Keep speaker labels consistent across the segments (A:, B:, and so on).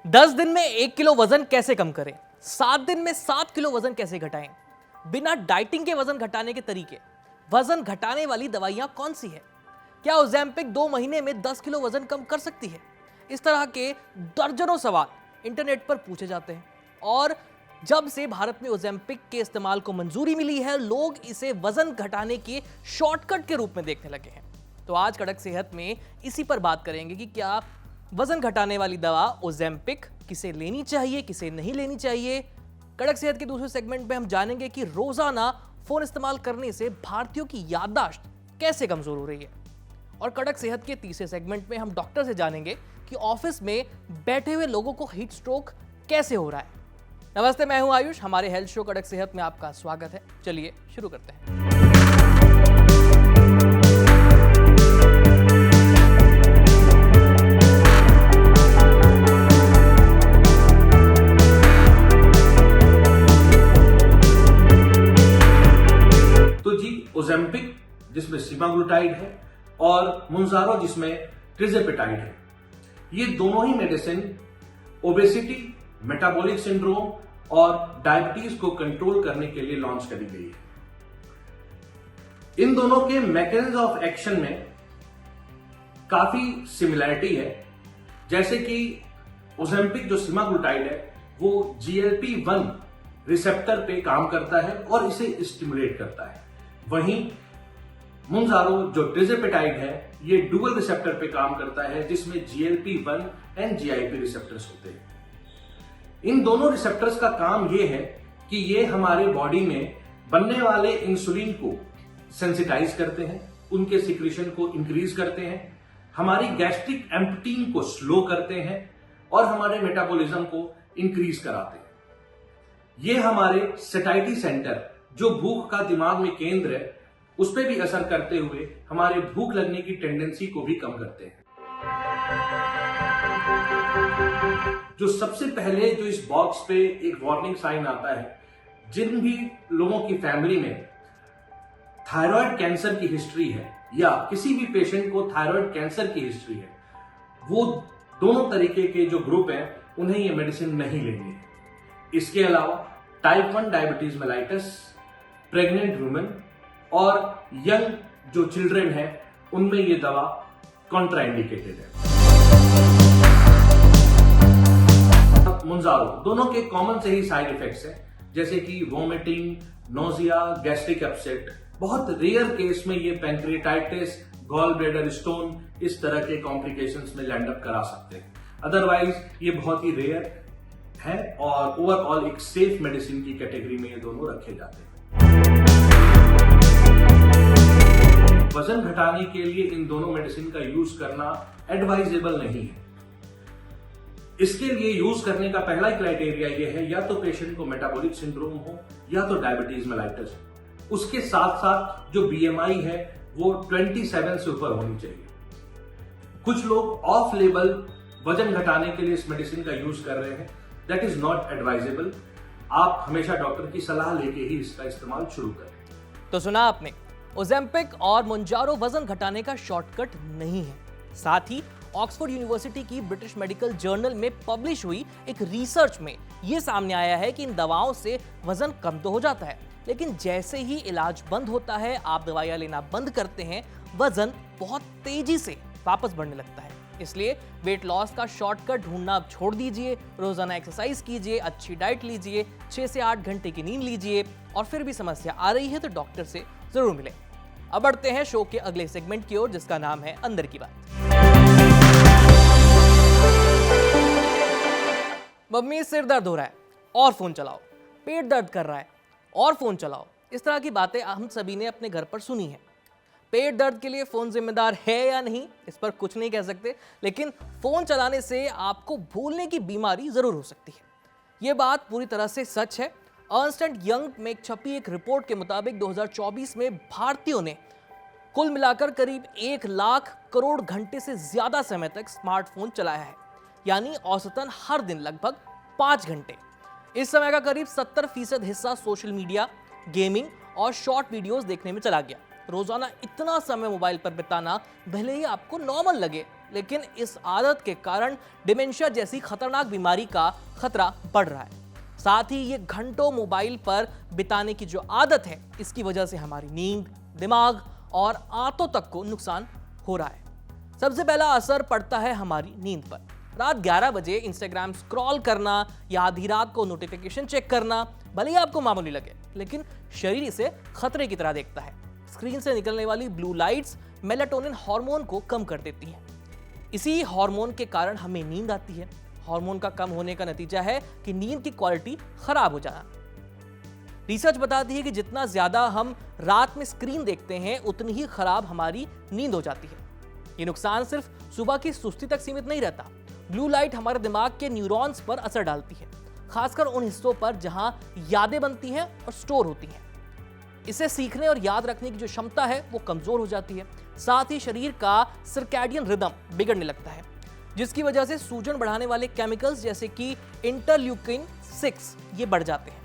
A: 10 दिन में 1 किलो वजन कैसे कम करें, 7 दिन में 7 किलो वजन कैसे घटाएं, बिना डाइटिंग के वजन घटाने के तरीके, वजन घटाने वाली दवाइयां कौन सी है, क्या ओज़ेम्पिक 2 महीने में 10 किलो वजन कम कर सकती है। इस तरह के दर्जनों सवाल इंटरनेट पर पूछे जाते हैं और जब से भारत में ओज़ेम्पिक के इस्तेमाल को मंजूरी मिली है, लोग इसे वजन घटाने के शॉर्टकट के रूप में देखने लगे हैं। तो आज कड़क सेहत में इसी पर बात करेंगे कि क्या वजन घटाने वाली दवा ओज़ेम्पिक किसे लेनी चाहिए, किसे नहीं लेनी चाहिए। कड़क सेहत के दूसरे सेगमेंट में हम जानेंगे कि रोजाना फोन इस्तेमाल करने से भारतीयों की याददाश्त कैसे कमजोर हो रही है। और कड़क सेहत के तीसरे सेगमेंट में हम डॉक्टर से जानेंगे कि ऑफिस में बैठे हुए लोगों को हीट स्ट्रोक कैसे हो रहा है। नमस्ते, मैं हूं आयुष, हमारे हेल्थ शो कड़क सेहत में आपका स्वागत है। चलिए शुरू करते हैं।
B: ओज़ेम्पिक जिसमें सेमाग्लुटाइड है और मुंजारो जिसमें ट्रिज़ेपेटाइड है, ये दोनों ही मेडिसिन ओबेसिटी, मेटाबॉलिक सिंड्रोम और डायबिटीज को कंट्रोल करने के लिए लॉन्च करी गई है। इन दोनों के मैकेनिज्म ऑफ एक्शन में काफी सिमिलैरिटी है, जैसे कि ओज़ेम्पिक जो सेमाग्लुटाइड है वो GLP-1 रिसेप्टर पे काम करता है और इसे स्टिमुलेट करता है। वहीं मुंजारो जो ट्रिज़ेपेटाइड है ये डुअल रिसेप्टर पे काम करता है, जिसमें GLP-1 एंड GIP रिसेप्टर्स होते हैं। इन दोनों रिसेप्टर्स का काम ये है कि ये हमारे बॉडी में बनने वाले इंसुलिन को सेंसिटाइज करते हैं, उनके सिक्रीशन को इंक्रीज करते हैं, हमारी गैस्ट्रिक एम्पटिंग को स्लो करते हैं और हमारे मेटाबॉलिज्म को इंक्रीज कराते हैं। ये हमारे सेटाइटी सेंटर जो भूख का दिमाग में केंद्र है उस पर भी असर करते हुए हमारे भूख लगने की टेंडेंसी को भी कम करते हैं। जो सबसे पहले जो इस बॉक्स पे एक वार्निंग साइन आता है, जिन भी लोगों की फैमिली में थायराइड कैंसर की हिस्ट्री है या किसी भी पेशेंट को थायराइड कैंसर की हिस्ट्री है, वो दोनों तरीके के जो ग्रुप हैं उन्हें ये मेडिसिन नहीं लेनी है। इसके अलावा type 1 diabetes mellitus, pregnant women और यंग जो चिल्ड्रन है उनमें ये दवा कॉन्ट्राइंडिकेटेड है। मुंजारो दोनों के कॉमन से ही साइड इफेक्ट्स हैं, जैसे कि वोमिटिंग, नोजिया, गैस्ट्रिक अपसेट। बहुत रेयर केस में ये पैंक्रियाटाइटिस, गॉल ब्लैडर स्टोन इस तरह के कॉम्प्लिकेशंस में लैंड अप करा सकते हैं। अदरवाइज ये बहुत ही रेयर है और ओवरऑल एक सेफ मेडिसिन की कैटेगरी में ये दोनों रखे जाते हैं। वजन घटाने के लिए इन दोनों मेडिसिन का यूज करना एडवाइजेबल नहीं है। इसके लिए यूज करने का पहला क्राइटेरिया यह है या तो पेशेंट को मेटाबॉलिक सिंड्रोम हो या तो डायबिटीज मेलाइटस हो। उसके साथ साथ जो BMI है वो 27 से ऊपर होनी चाहिए। कुछ लोग ऑफ लेबल वजन घटाने के लिए इस मेडिसिन का यूज कर रहे हैं, दैट इज नॉट एडवाइजेबल। आप हमेशा डॉक्टर की सलाह लेके ही इसका इस्तेमाल शुरू करें।
A: तो सुना आपने, ओज़ेम्पिक और मुंजारो वजन घटाने का शॉर्टकट नहीं है। साथ ही ऑक्सफोर्ड यूनिवर्सिटी की ब्रिटिश मेडिकल जर्नल में पब्लिश हुई एक रिसर्च में यह सामने आया है कि इन दवाओं से वजन कम तो हो जाता है, लेकिन जैसे ही इलाज बंद होता है, आप दवाइयां लेना बंद करते हैं, वजन बहुत तेजी से वापस बढ़ने लगता है। इसलिए वेट लॉस का शॉर्टकट ढूंढना अब छोड़ दीजिए। रोजाना एक्सरसाइज कीजिए, अच्छी डाइट लीजिए, 6 से 8 घंटे की नींद लीजिए और फिर भी समस्या आ रही है तो डॉक्टर से जरूर मिलें। अब बढ़ते हैं शो के अगले सेगमेंट की ओर, जिसका नाम है अंदर की बात। मम्मी सिर दर्द हो रहा है और फोन चलाओ, पेट दर्द कर रहा है और फोन चलाओ। इस तरह की बातें हम सभी ने अपने घर पर सुनी है। पेट दर्द के लिए फोन जिम्मेदार है या नहीं, इस पर कुछ नहीं कह सकते, लेकिन फोन चलाने से आपको भूलने की बीमारी जरूर हो सकती है। यह बात पूरी तरह से सच है। अर्नस्ट एंड यंग में छपी एक रिपोर्ट के मुताबिक 2024 में भारतीयों ने कुल मिलाकर करीब 1 लाख करोड़ घंटे से ज्यादा समय तक स्मार्टफोन चलाया है, यानी औसतन हर दिन लगभग 5 घंटे। इस समय का करीब 70% हिस्सा सोशल मीडिया, गेमिंग और शॉर्ट वीडियोस देखने में चला गया। रोजाना इतना समय मोबाइल पर बिताना भले ही आपको नॉर्मल लगे, लेकिन इस आदत के कारण डिमेंशिया जैसी खतरनाक बीमारी का खतरा बढ़ रहा है। साथ ही ये घंटों मोबाइल पर बिताने की जो आदत है, इसकी वजह से हमारी नींद, दिमाग और आंतों तक को नुकसान हो रहा है। सबसे पहला असर पड़ता है हमारी नींद पर। रात 11 बजे इंस्टाग्राम स्क्रॉल करना या आधी रात को नोटिफिकेशन चेक करना भले ही आपको मामूली लगे, लेकिन शरीर इसे खतरे की तरह देखता है। स्क्रीन से निकलने वाली ब्लू लाइट्स मेलाटोनिन हार्मोन को कम कर देती हैं। इसी हार्मोन के कारण हमें नींद आती है। हार्मोन का कम होने का नतीजा है कि नींद की क्वालिटी खराब हो जाना। रिसर्च बताती है कि जितना ज्यादा हम रात में स्क्रीन देखते हैं, उतनी ही खराब हमारी नींद हो जाती है। ये नुकसान सिर्फ सुबह की सुस्ती तक सीमित नहीं रहता। ब्लू लाइट हमारे दिमाग के न्यूरॉन्स पर असर डालती है, खासकर उन हिस्सों पर जहां यादें बनती हैं और स्टोर होती हैं। इसे सीखने और याद रखने की जो क्षमता है वो कमजोर हो जाती है। साथ ही शरीर का सर्कैडियन रिदम बिगड़ने लगता है, जिसकी वजह से सूजन बढ़ाने वाले केमिकल्स जैसे कि इंटरल्यूकिन 6 ये बढ़ जाते हैं,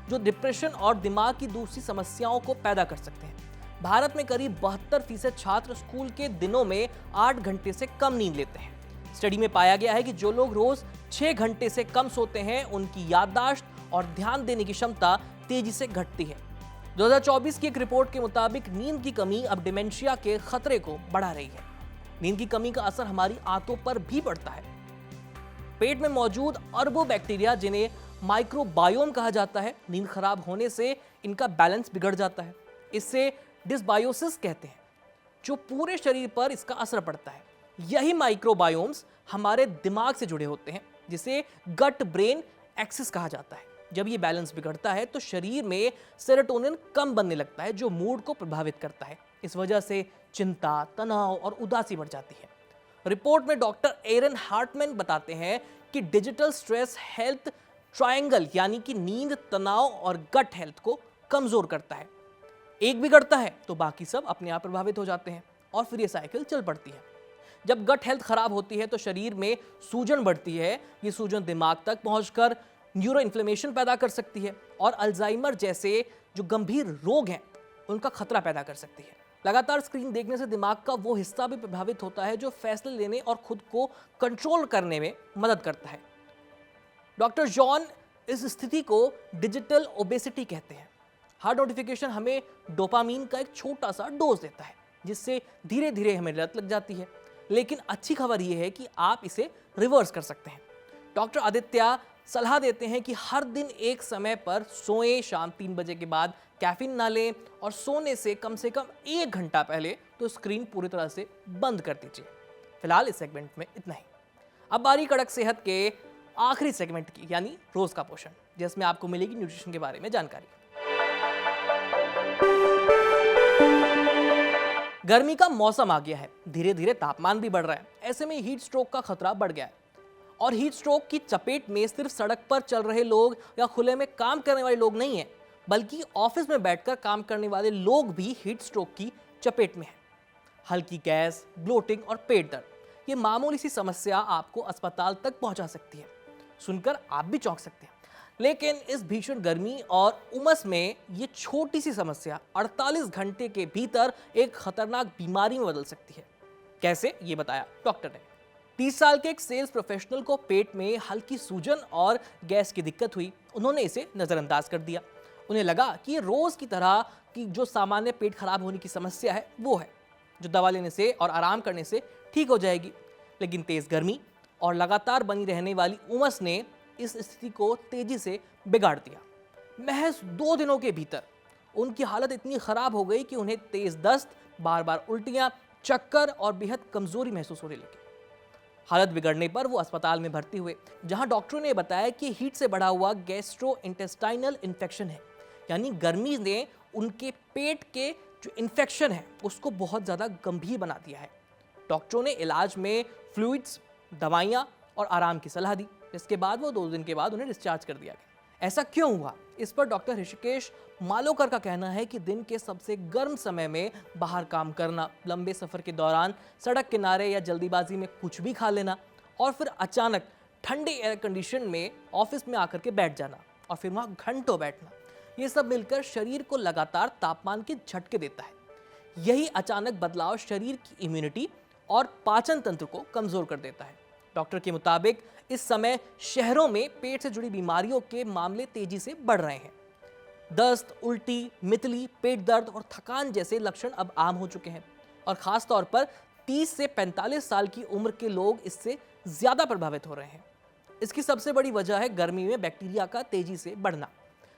A: जो डिप्रेशन और दिमाग की दूसरी समस्याओं को पैदा कर सकते हैं। भारत में करीब 72% छात्र स्कूल के दिनों में 8 घंटे से कम नींद लेते हैं। स्टडी में पाया गया है कि जो लोग रोज 6 घंटे से कम सोते हैं, उनकी याददाश्त और ध्यान देने की क्षमता तेजी से घटती है। 2024 की एक रिपोर्ट के मुताबिक नींद की कमी अब डिमेंशिया के खतरे को बढ़ा रही है। नींद की कमी का असर हमारी आंतों पर भी पड़ता है। पेट में मौजूद अरबों बैक्टीरिया, जिन्हें माइक्रोबायोम कहा जाता है, नींद खराब होने से इनका बैलेंस बिगड़ जाता है। इससे डिसबायोसिस कहते हैं, जो पूरे शरीर पर इसका असर पड़ता है। यही माइक्रोबायोम्स हमारे दिमाग से जुड़े होते हैं, जिसे गट ब्रेन एक्सिस कहा जाता है। जब ये बैलेंस बिगड़ता है तो शरीर में सेरोटोनिन कम बनने लगता है, जो मूड को प्रभावित करता है। इस वजह से चिंता, तनाव और उदासी बढ़ जाती है। रिपोर्ट में डॉक्टर एरन हार्टमैन बताते हैं कि डिजिटल स्ट्रेस हेल्थ ट्रायंगल, यानी कि नींद, तनाव और गट हेल्थ को कमजोर करता है। एक बिगड़ता है तो बाकी सब अपने आप प्रभावित हो जाते हैं और फिर ये साइकिल चल पड़ती है। जब गट हेल्थ खराब होती है तो शरीर में सूजन बढ़ती है। ये सूजन दिमाग तक पहुंचकर न्यूरो इन्फ्लेमेशन पैदा कर सकती है और अल्जाइमर जैसे जो गंभीर रोग हैं, उनका खतरा पैदा कर सकती है। लगातार स्क्रीन देखने से दिमाग का वो हिस्सा भी प्रभावित होता है जो फैसले लेने और खुद को कंट्रोल करने में मदद करता है। डॉक्टर जॉन इस स्थिति को डिजिटल ओबेसिटी कहते हैं। हर नोटिफिकेशन हमें डोपामीन का एक छोटा सा डोज देता है, जिससे धीरे धीरे हमें लत लग जाती है। लेकिन अच्छी खबर यह है कि आप इसे रिवर्स कर सकते हैं। डॉक्टर आदित्य सलाह देते हैं कि हर दिन एक समय पर सोएं, शाम 3 बजे के बाद कैफीन ना लें और सोने से कम 1 घंटा पहले तो स्क्रीन पूरी तरह से बंद कर दीजिए। फिलहाल इस सेगमेंट में इतना ही। अब बारी कड़क सेहत के आखिरी सेगमेंट की, यानी रोज का पोषण, जिसमें आपको मिलेगी न्यूट्रिशन के बारे में जानकारी। गर्मी का मौसम आ गया है, धीरे धीरे तापमान भी बढ़ रहा है। ऐसे में हीट स्ट्रोक का खतरा बढ़ गया है और हीट स्ट्रोक की चपेट में सिर्फ सड़क पर चल रहे लोग या खुले में काम करने वाले लोग नहीं हैं, बल्कि ऑफिस में बैठकर काम करने वाले लोग भी हीट स्ट्रोक की चपेट में हैं। हल्की गैस, ब्लोटिंग और पेट दर्द, ये मामूली सी समस्या आपको अस्पताल तक पहुंचा सकती है। सुनकर आप भी चौंक सकते हैं, लेकिन इस भीषण गर्मी और उमस में ये छोटी सी समस्या 48 घंटे के भीतर एक खतरनाक बीमारी में बदल सकती है। कैसे, ये बताया डॉक्टर ने। 30 साल के एक सेल्स प्रोफेशनल को पेट में हल्की सूजन और गैस की दिक्कत हुई। उन्होंने इसे नजरअंदाज कर दिया। उन्हें लगा कि ये रोज की तरह की जो सामान्य पेट खराब होने की समस्या है वो है, जो दवा लेने से और आराम करने से ठीक हो जाएगी। लेकिन तेज गर्मी और लगातार बनी रहने वाली उमस ने इस स्थिति को तेजी से बिगाड़ दिया। महज 2 दिनों के भीतर उनकी हालत इतनी खराब हो गई कि उन्हें तेज दस्त, बार बार उल्टियां, चक्कर और बेहद कमजोरी महसूस होने लगी। हालत बिगड़ने पर वो अस्पताल में भर्ती हुए, जहां डॉक्टरों ने बताया कि हीट से बढ़ा हुआ गैस्ट्रोइंटेस्टाइनल इन्फेक्शन है, यानी गर्मी ने उनके पेट के जो इन्फेक्शन है उसको बहुत ज़्यादा गंभीर बना दिया है। डॉक्टरों ने इलाज में फ्लूइड्स, दवाइयाँ और आराम की सलाह दी। इसके बाद वो 2 दिन के बाद उन्हें डिस्चार्ज कर दिया गया। ऐसा क्यों हुआ, इस पर डॉक्टर ऋषिकेश मालोकर का कहना है कि दिन के सबसे गर्म समय में बाहर काम करना, लंबे सफर के दौरान सड़क किनारे या जल्दीबाजी में कुछ भी खा लेना और फिर अचानक ठंडे एयर कंडीशन में ऑफिस में आकर के बैठ जाना और फिर वहाँ घंटों बैठना, ये सब मिलकर शरीर को लगातार तापमान के झटके देता है। यही अचानक बदलाव शरीर की इम्यूनिटी और पाचन तंत्र को कमजोर कर देता है। डॉक्टर के मुताबिक इस समय शहरों में पेट से जुड़ी बीमारियों के मामले तेजी से बढ़ रहे हैं। दस्त, उल्टी, मितली, पेट दर्द और थकान जैसे लक्षण अब आम हो चुके हैं और खास तौर पर 30 से 45 साल की उम्र के लोग इससे ज्यादा प्रभावित हो रहे हैं। इसकी सबसे बड़ी वजह है गर्मी में बैक्टीरिया का तेजी से बढ़ना।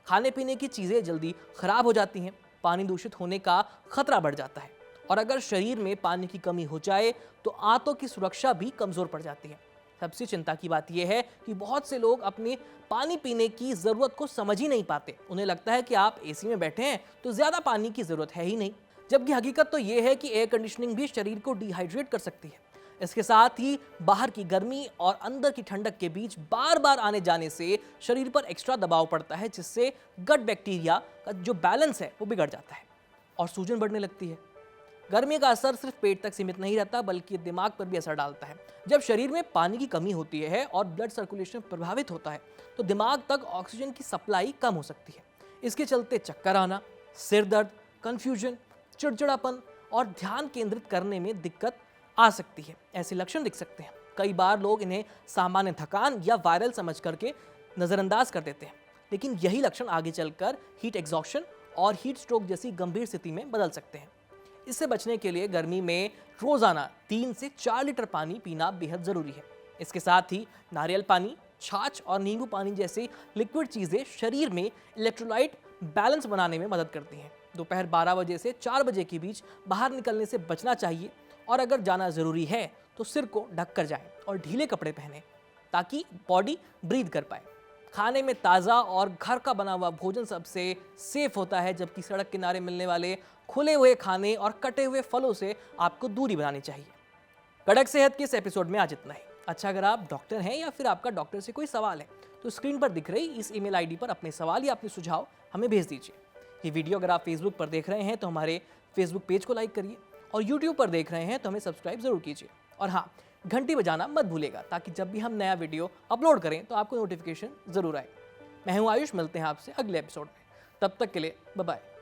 A: खाने पीने की चीजें जल्दी खराब हो जाती हैं, पानी दूषित होने का खतरा बढ़ जाता है और अगर शरीर में पानी की कमी हो जाए तो आंतों की सुरक्षा भी कमजोर पड़ जाती है। सबसे चिंता की बात यह है कि बहुत से लोग अपने पानी पीने की जरूरत को समझ ही नहीं पाते। उन्हें लगता है कि आप एसी में बैठे हैं तो ज्यादा पानी की जरूरत है ही नहीं, जबकि हकीकत तो यह है कि एयर कंडीशनिंग भी शरीर को डिहाइड्रेट कर सकती है। इसके साथ ही बाहर की गर्मी और अंदर की ठंडक के बीच बार बार आने जाने से शरीर पर एक्स्ट्रा दबाव पड़ता है, जिससे गट बैक्टीरिया का जो बैलेंस है वो बिगड़ जाता है और सूजन बढ़ने लगती है। गर्मी का असर सिर्फ पेट तक सीमित नहीं रहता बल्कि दिमाग पर भी असर डालता है। जब शरीर में पानी की कमी होती है और ब्लड सर्कुलेशन प्रभावित होता है तो दिमाग तक ऑक्सीजन की सप्लाई कम हो सकती है। इसके चलते चक्कर आना, सिर दर्द, कंफ्यूजन, चिड़चिड़ापन और ध्यान केंद्रित करने में दिक्कत आ सकती है। ऐसे लक्षण दिख सकते हैं। कई बार लोग इन्हें सामान्य थकान या वायरल समझ करके नजरअंदाज कर देते हैं, लेकिन यही लक्षण आगे चलकर हीट एग्जॉस्शन और हीट स्ट्रोक जैसी गंभीर स्थिति में बदल सकते हैं। इससे बचने के लिए गर्मी में रोजाना 3 से 4 लीटर पानी पीना बेहद जरूरी है। इसके साथ ही नारियल पानी, छाछ और नींबू पानी जैसी लिक्विड चीजें शरीर में इलेक्ट्रोलाइट बैलेंस बनाने में मदद करती हैं। दोपहर 12 बजे से 4 बजे के बीच बाहर निकलने से बचना चाहिए और अगर जाना जरूरी है तो सिर को ढक कर जाएं और ढीले कपड़े पहनें ताकि बॉडी ब्रीथ कर पाए। खाने में ताज़ा और घर का बना हुआ भोजन सबसे सेफ होता है, जबकि सड़क किनारे मिलने वाले खुले हुए खाने और कटे हुए फलों से आपको दूरी बनानी चाहिए। कड़क सेहत के इस एपिसोड में आज इतना ही। अच्छा, अगर आप डॉक्टर हैं या फिर आपका डॉक्टर से कोई सवाल है तो स्क्रीन पर दिख रही इस ईमेल आईडी पर अपने सवाल या अपने सुझाव हमें भेज दीजिए। ये वीडियो अगर आप फेसबुक पर देख रहे हैं तो हमारे फेसबुक पेज को लाइक करिए और यूट्यूब पर देख रहे हैं तो हमें सब्सक्राइब जरूर कीजिए। और हाँ, घंटी बजाना मत भूलिएगा ताकि जब भी हम नया वीडियो अपलोड करें तो आपको नोटिफिकेशन जरूर आए। मैं हूं आयुष, मिलते हैं आपसे अगले एपिसोड में। तब तक के लिए बाय बाय।